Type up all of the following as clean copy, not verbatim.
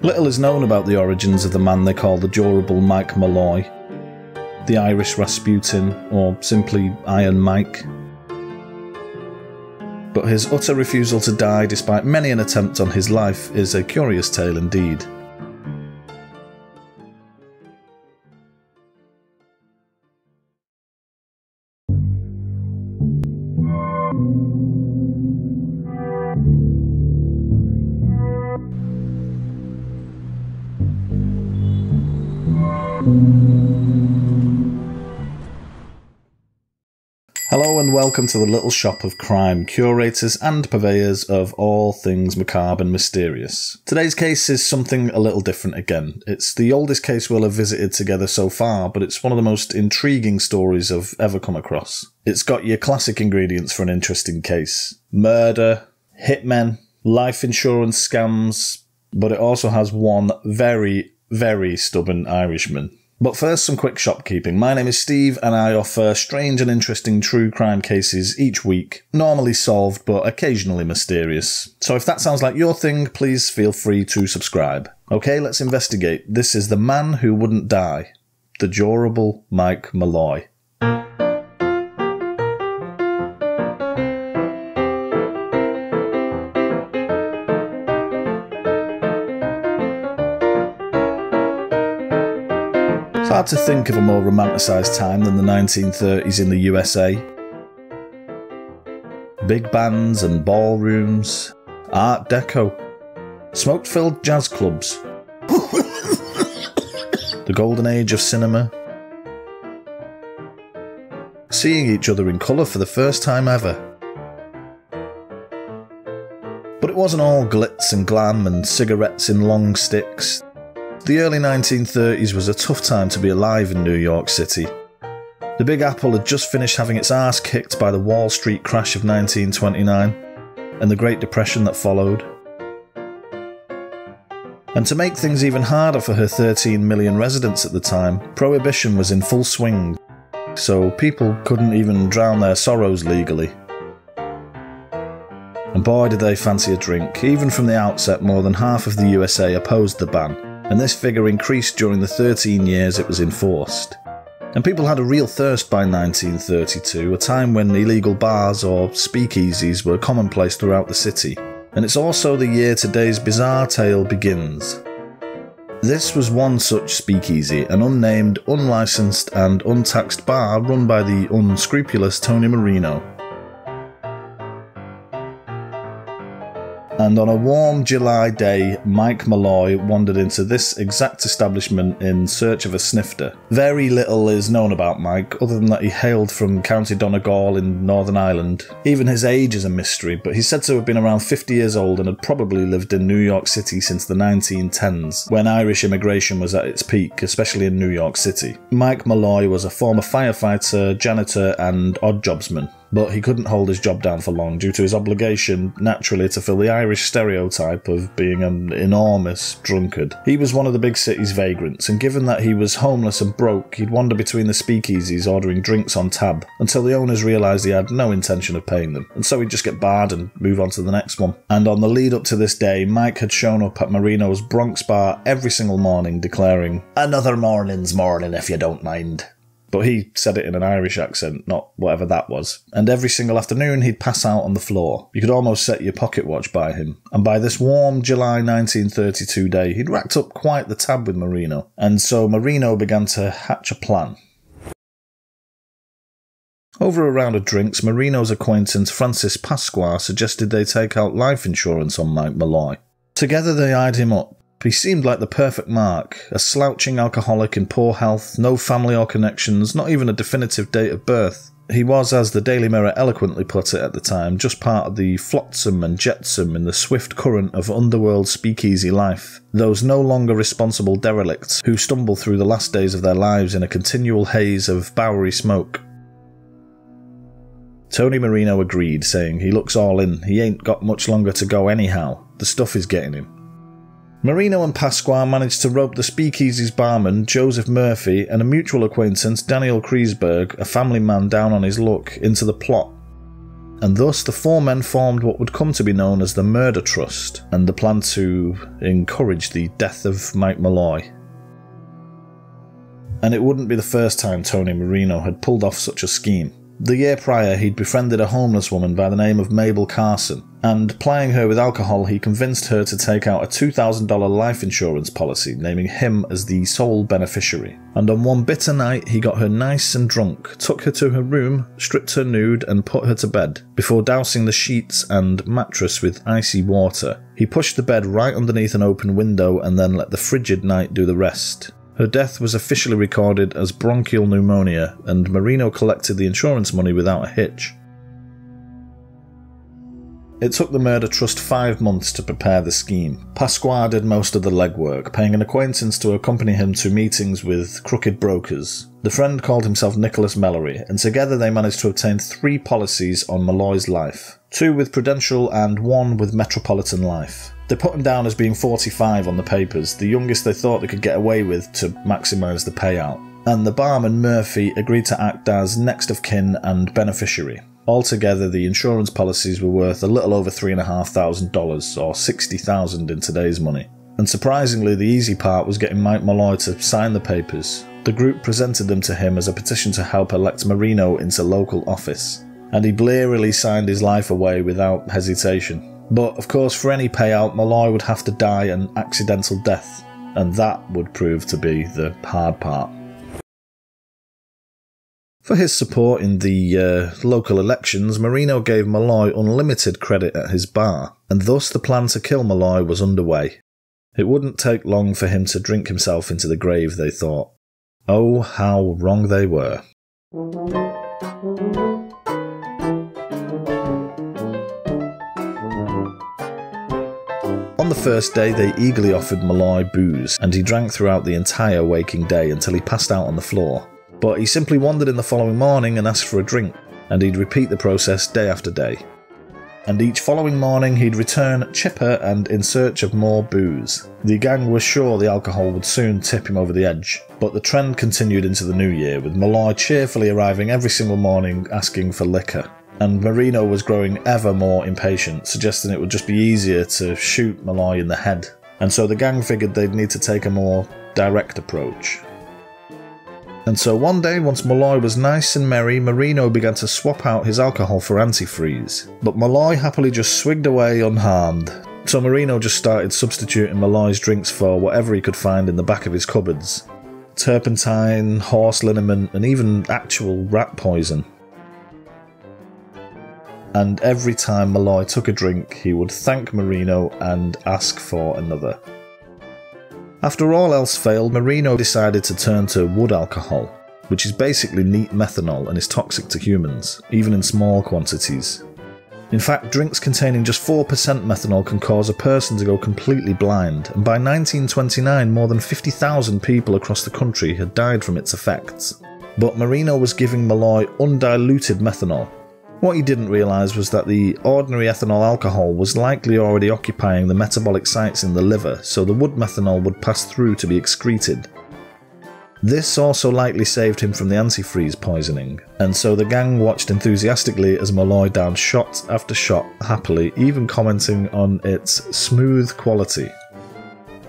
Little is known about the origins of the man they call the Durable Mike Malloy, the Irish Rasputin, or simply Iron Mike. But his utter refusal to die despite many an attempt on his life is a curious tale indeed. Hello and welcome to the little shop of crime, curators and purveyors of all things macabre and mysterious. Today's case is something a little different again. It's the oldest case we'll have visited together so far, but it's one of the most intriguing stories I've ever come across. It's got your classic ingredients for an interesting case. Murder, hitmen, life insurance scams, but it also has one very, very stubborn Irishman. But first, some quick shopkeeping. My name is Steve and I offer strange and interesting true crime cases each week, normally solved but occasionally mysterious. So if that sounds like your thing, please feel free to subscribe. Okay, let's investigate. This is the man who wouldn't die, the Durable Mike Malloy. It's hard to think of a more romanticised time than the 1930s in the USA. Big bands and ballrooms, Art Deco, smoke-filled jazz clubs, the golden age of cinema, seeing each other in colour for the first time ever. But it wasn't all glitz and glam and cigarettes in long sticks. The early 1930s was a tough time to be alive in New York City. The Big Apple had just finished having its arse kicked by the Wall Street crash of 1929 and the Great Depression that followed. And to make things even harder for her 13 million residents at the time, Prohibition was in full swing, so people couldn't even drown their sorrows legally. And boy did they fancy a drink. Even from the outset, more than half of the USA opposed the ban, and this figure increased during the 13 years it was enforced. And people had a real thirst by 1932, a time when illegal bars or speakeasies were commonplace throughout the city. And it's also the year today's bizarre tale begins. This was one such speakeasy, an unnamed, unlicensed and untaxed bar run by the unscrupulous Tony Marino. And on a warm July day, Mike Malloy wandered into this exact establishment in search of a snifter. Very little is known about Mike, other than that he hailed from County Donegal in Northern Ireland. Even his age is a mystery, but he's said to have been around 50 years old and had probably lived in New York City since the 1910s, when Irish immigration was at its peak, especially in New York City. Mike Malloy was a former firefighter, janitor and odd-jobsman. But he couldn't hold his job down for long due to his obligation, naturally, to fill the Irish stereotype of being an enormous drunkard. He was one of the big city's vagrants, and given that he was homeless and broke, he'd wander between the speakeasies ordering drinks on tab, until the owners realised he had no intention of paying them, and so he'd just get barred and move on to the next one. And on the lead up to this day, Mike had shown up at Marino's Bronx bar every single morning, declaring, "Another morning's morning if you don't mind." But he said it in an Irish accent, not whatever that was. And every single afternoon he'd pass out on the floor. You could almost set your pocket watch by him. And by this warm July 1932 day, he'd racked up quite the tab with Marino. And so Marino began to hatch a plan. Over a round of drinks, Marino's acquaintance Francis Pasqua suggested they take out life insurance on Mike Malloy. Together they eyed him up. He seemed like the perfect mark, a slouching alcoholic in poor health, no family or connections, not even a definitive date of birth. He was, as the Daily Mirror eloquently put it at the time, just part of the flotsam and jetsam in the swift current of underworld speakeasy life, those no longer responsible derelicts who stumble through the last days of their lives in a continual haze of Bowery smoke. Tony Marino agreed, saying he looks all in, he ain't got much longer to go anyhow, the stuff is getting him. Marino and Pasqua managed to rope the speakeasy's barman, Joseph Murphy, and a mutual acquaintance, Daniel Kreisberg, a family man down on his luck, into the plot. and thus the four men formed what would come to be known as the Murder Trust, and the plan to encourage the death of Mike Malloy. And it wouldn't be the first time Tony Marino had pulled off such a scheme. The year prior, he'd befriended a homeless woman by the name of Mabel Carson, and plying her with alcohol, he convinced her to take out a $2,000 life insurance policy, naming him as the sole beneficiary. And on one bitter night, he got her nice and drunk, took her to her room, stripped her nude, and put her to bed, before dousing the sheets and mattress with icy water. He pushed the bed right underneath an open window and then let the frigid night do the rest. Her death was officially recorded as bronchial pneumonia, and Marino collected the insurance money without a hitch. It took the Murder Trust 5 months to prepare the scheme. Pasqua did most of the legwork, paying an acquaintance to accompany him to meetings with crooked brokers. The friend called himself Nicholas Mallory, and together they managed to obtain 3 policies on Malloy's life, 2 with Prudential and 1 with Metropolitan Life. They put him down as being 45 on the papers, the youngest they thought they could get away with to maximise the payout, and the barman Murphy agreed to act as next of kin and beneficiary. Altogether, the insurance policies were worth a little over $3,500, or $60,000 in today's money. And surprisingly, the easy part was getting Mike Malloy to sign the papers. The group presented them to him as a petition to help elect Marino into local office, and he blearily signed his life away without hesitation. But of course, for any payout, Malloy would have to die an accidental death, and that would prove to be the hard part. For his support in the local elections, Marino gave Malloy unlimited credit at his bar, and thus the plan to kill Malloy was underway. It wouldn't take long for him to drink himself into the grave, they thought. Oh, how wrong they were. On the first day, they eagerly offered Malloy booze, and he drank throughout the entire waking day until he passed out on the floor. But he simply wandered in the following morning and asked for a drink, and he'd repeat the process day after day. And each following morning he'd return chipper and in search of more booze. The gang was sure the alcohol would soon tip him over the edge, but the trend continued into the new year, with Malloy cheerfully arriving every single morning asking for liquor. And Marino was growing ever more impatient, suggesting it would just be easier to shoot Malloy in the head. And so the gang figured they'd need to take a more direct approach. And so one day, once Malloy was nice and merry, Marino began to swap out his alcohol for antifreeze. But Malloy happily just swigged away unharmed. So Marino just started substituting Malloy's drinks for whatever he could find in the back of his cupboards. Turpentine, horse liniment, and even actual rat poison. And every time Malloy took a drink, he would thank Marino and ask for another. After all else failed, Marino decided to turn to wood alcohol, which is basically neat methanol and is toxic to humans, even in small quantities. In fact, drinks containing just 4% methanol can cause a person to go completely blind, and by 1929 more than 50,000 people across the country had died from its effects. But Marino was giving Malloy undiluted methanol. What he didn't realise was that the ordinary ethanol alcohol was likely already occupying the metabolic sites in the liver, so the wood methanol would pass through to be excreted. This also likely saved him from the antifreeze poisoning, and so the gang watched enthusiastically as Malloy downed shot after shot happily, even commenting on its smooth quality.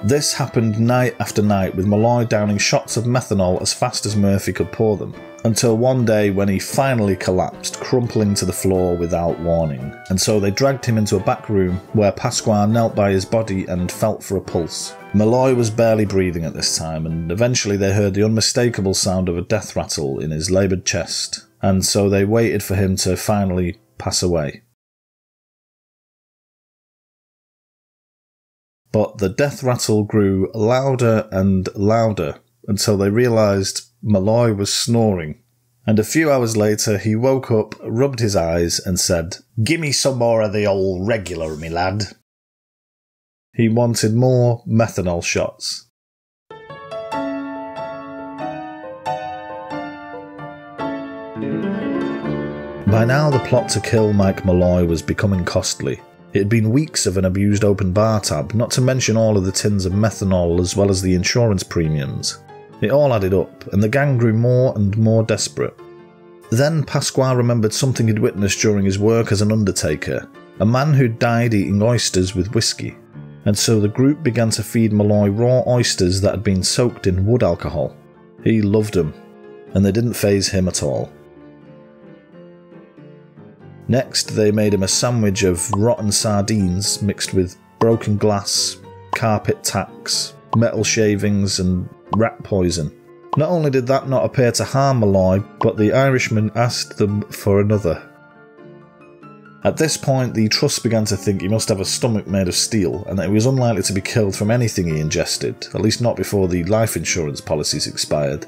This happened night after night, with Malloy downing shots of methanol as fast as Murphy could pour them, until one day when he finally collapsed, crumpling to the floor without warning. And so they dragged him into a back room, where Pasqua knelt by his body and felt for a pulse. Malloy was barely breathing at this time, and eventually they heard the unmistakable sound of a death rattle in his laboured chest, and so they waited for him to finally pass away. But the death rattle grew louder and louder until they realised Malloy was snoring. And a few hours later he woke up, rubbed his eyes and said, "Gimme some more of the old regular, me lad." He wanted more methanol shots. By now the plot to kill Mike Malloy was becoming costly. It had been weeks of an abused open bar tab, not to mention all of the tins of methanol as well as the insurance premiums. It all added up, and the gang grew more and more desperate. Then Pasqua remembered something he'd witnessed during his work as an undertaker, a man who'd died eating oysters with whiskey, and so the group began to feed Malloy raw oysters that had been soaked in wood alcohol. He loved them, and they didn't faze him at all. Next, they made him a sandwich of rotten sardines mixed with broken glass, carpet tacks, metal shavings and rat poison. Not only did that not appear to harm Malloy, but the Irishman asked them for another. At this point, the Trust began to think he must have a stomach made of steel and that he was unlikely to be killed from anything he ingested, at least not before the life insurance policies expired.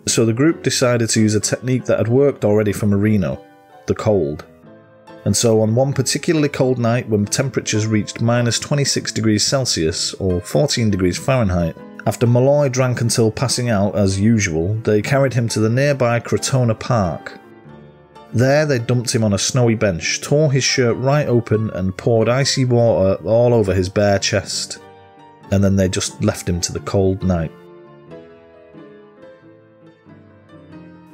So the group decided to use a technique that had worked already for Marino, the cold. And so on one particularly cold night when temperatures reached minus 26 degrees Celsius or 14 degrees Fahrenheit, after Malloy drank until passing out as usual, they carried him to the nearby Crotona Park. There they dumped him on a snowy bench, tore his shirt right open and poured icy water all over his bare chest. And then they just left him to the cold night.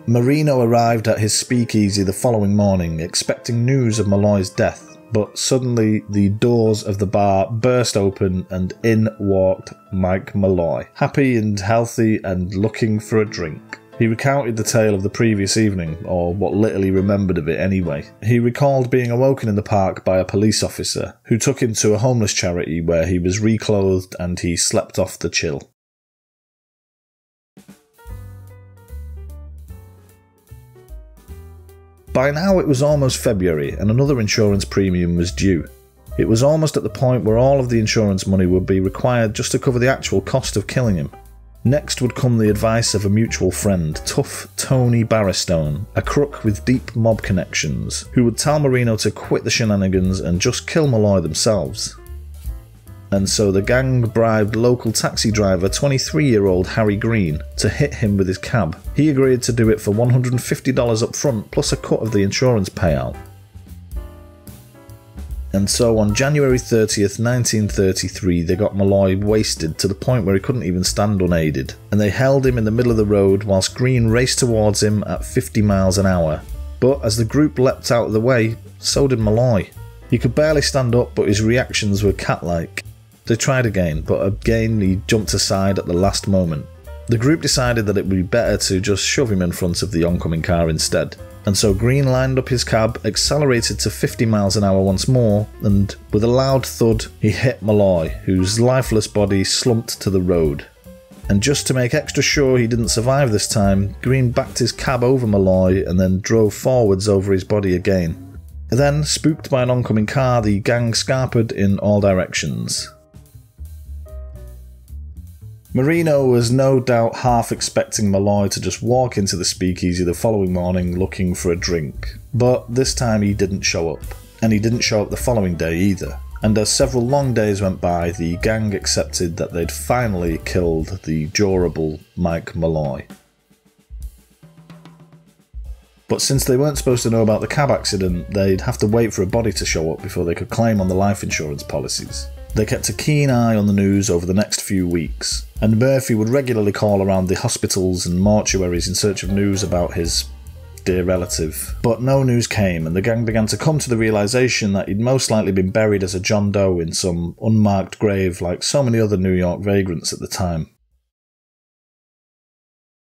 Marino arrived at his speakeasy the following morning, expecting news of Malloy's death, but suddenly the doors of the bar burst open and in walked Mike Malloy, happy and healthy and looking for a drink. He recounted the tale of the previous evening, or what little he remembered of it anyway. He recalled being awoken in the park by a police officer, who took him to a homeless charity where he was reclothed and he slept off the chill. By now it was almost February and another insurance premium was due. It was almost at the point where all of the insurance money would be required just to cover the actual cost of killing him. Next would come the advice of a mutual friend, tough Tony Barristone, a crook with deep mob connections, who would tell Marino to quit the shenanigans and just kill Malloy themselves. And so the gang bribed local taxi driver 23-year-old Harry Green to hit him with his cab. He agreed to do it for $150 up front plus a cut of the insurance payout. And so on January 30th, 1933, they got Malloy wasted to the point where he couldn't even stand unaided, and they held him in the middle of the road whilst Green raced towards him at 50 miles an hour. But as the group leapt out of the way, so did Malloy. He could barely stand up, but his reactions were cat-like. They tried again, but again he jumped aside at the last moment. The group decided that it would be better to just shove him in front of the oncoming car instead. And so Green lined up his cab, accelerated to 50 miles an hour once more, and with a loud thud, he hit Malloy, whose lifeless body slumped to the road. And just to make extra sure he didn't survive this time, Green backed his cab over Malloy and then drove forwards over his body again. Then, spooked by an oncoming car, the gang scarpered in all directions. Marino was no doubt half expecting Malloy to just walk into the speakeasy the following morning looking for a drink, but this time he didn't show up, and he didn't show up the following day either. And as several long days went by, the gang accepted that they'd finally killed the durable Mike Malloy. But since they weren't supposed to know about the cab accident, they'd have to wait for a body to show up before they could claim on the life insurance policies. They kept a keen eye on the news over the next few weeks, and Murphy would regularly call around the hospitals and mortuaries in search of news about his dear relative. But no news came, and the gang began to come to the realisation that he'd most likely been buried as a John Doe in some unmarked grave like so many other New York vagrants at the time.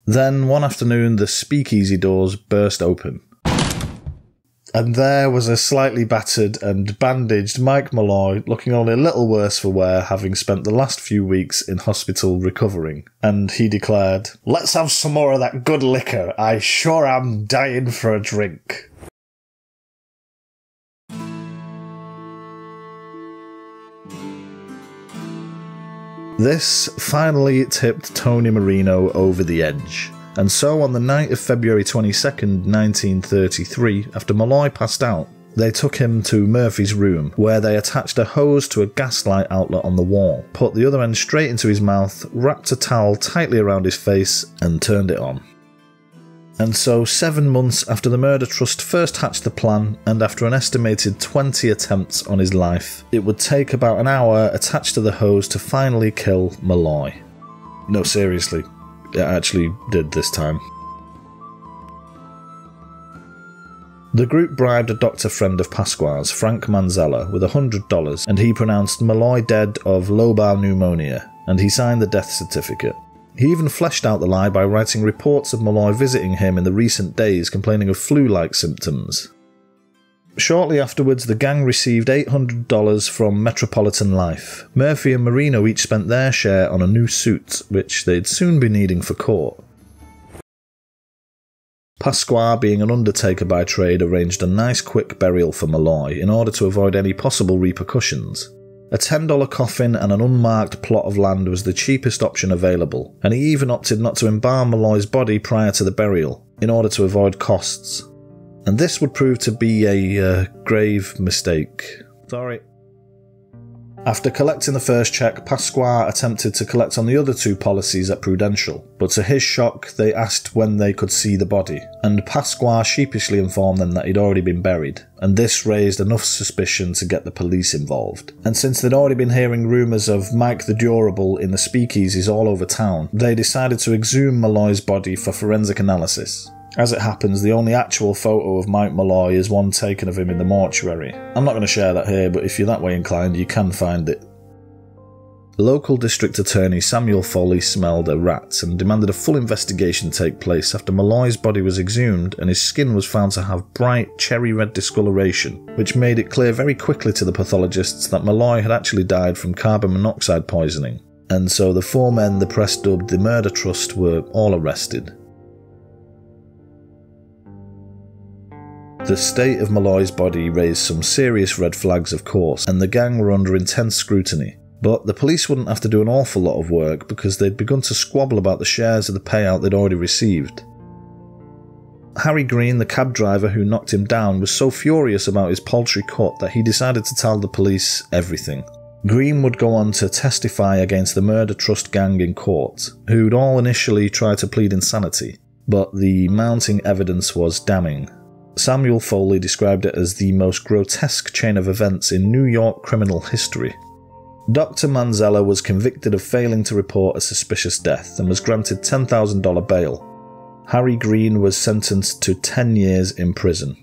Then, one afternoon, the speakeasy doors burst open. And there was a slightly battered and bandaged Mike Malloy, looking only a little worse for wear, having spent the last few weeks in hospital recovering. And he declared, "Let's have some more of that good liquor. I sure am dying for a drink." This finally tipped Tony Marino over the edge. And so on the night of February 22nd, 1933, after Malloy passed out, they took him to Murphy's room, where they attached a hose to a gaslight outlet on the wall, put the other end straight into his mouth, wrapped a towel tightly around his face, and turned it on. And so 7 months after the Murder Trust first hatched the plan, and after an estimated 20 attempts on his life, it would take about an hour attached to the hose to finally kill Malloy. No, seriously. It actually did this time. The group bribed a doctor friend of Pasqua's, Frank Manzella, with $100, and he pronounced Malloy dead of lobar pneumonia, and he signed the death certificate. He even fleshed out the lie by writing reports of Malloy visiting him in the recent days complaining of flu-like symptoms. Shortly afterwards, the gang received $800 from Metropolitan Life. Murphy and Marino each spent their share on a new suit, which they'd soon be needing for court. Pasqua, being an undertaker by trade, arranged a nice quick burial for Malloy in order to avoid any possible repercussions. A $10 coffin and an unmarked plot of land was the cheapest option available, and he even opted not to embalm Malloy's body prior to the burial, in order to avoid costs. And this would prove to be a grave mistake. Sorry. After collecting the first cheque, Pasqua attempted to collect on the other two policies at Prudential, but to his shock they asked when they could see the body, and Pasqua sheepishly informed them that he'd already been buried, and this raised enough suspicion to get the police involved. And since they'd already been hearing rumours of Mike the Durable in the speakeasies all over town, they decided to exhume Malloy's body for forensic analysis. As it happens, the only actual photo of Mike Malloy is one taken of him in the mortuary. I'm not going to share that here, but if you're that way inclined, you can find it. Local District Attorney Samuel Foley smelled a rat and demanded a full investigation take place after Malloy's body was exhumed and his skin was found to have bright cherry-red discoloration, which made it clear very quickly to the pathologists that Malloy had actually died from carbon monoxide poisoning. And so the four men the press dubbed the Murder Trust were all arrested. The state of Malloy's body raised some serious red flags, of course, and the gang were under intense scrutiny. But the police wouldn't have to do an awful lot of work because they'd begun to squabble about the shares of the payout they'd already received. Harry Green, the cab driver who knocked him down, was so furious about his paltry cut that he decided to tell the police everything. Green would go on to testify against the Murder Trust gang in court, who'd all initially tried to plead insanity, but the mounting evidence was damning. Samuel Foley described it as the most grotesque chain of events in New York criminal history. Dr. Manzella was convicted of failing to report a suspicious death and was granted $10,000 bail. Harry Green was sentenced to 10 years in prison.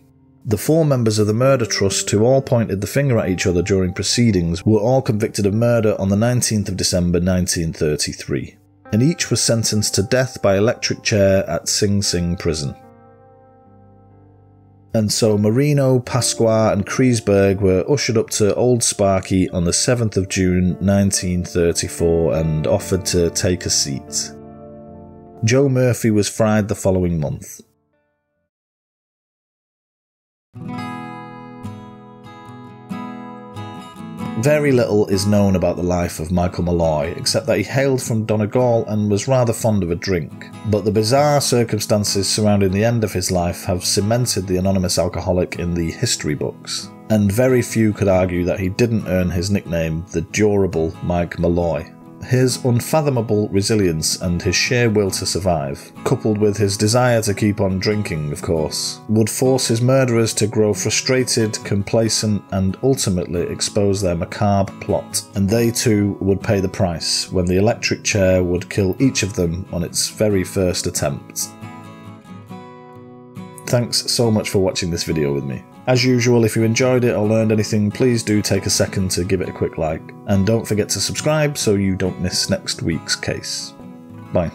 The four members of the Murder Trust who all pointed the finger at each other during proceedings were all convicted of murder on the 19th of December 1933, and each was sentenced to death by electric chair at Sing Sing prison. And so Marino, Pasqua and Kreisberg were ushered up to Old Sparky on the 7th of June 1934 and offered to take a seat. Joe Murphy was fried the following month. Very little is known about the life of Michael Malloy, except that he hailed from Donegal and was rather fond of a drink. But the bizarre circumstances surrounding the end of his life have cemented the anonymous alcoholic in the history books, and very few could argue that he didn't earn his nickname, the Durable Mike Malloy. His unfathomable resilience and his sheer will to survive, coupled with his desire to keep on drinking, of course, would force his murderers to grow frustrated, complacent, and ultimately expose their macabre plot, and they too would pay the price when the electric chair would kill each of them on its very first attempt. Thanks so much for watching this video with me. As usual, if you enjoyed it or learned anything, please do take a second to give it a quick like, and don't forget to subscribe so you don't miss next week's case. Bye.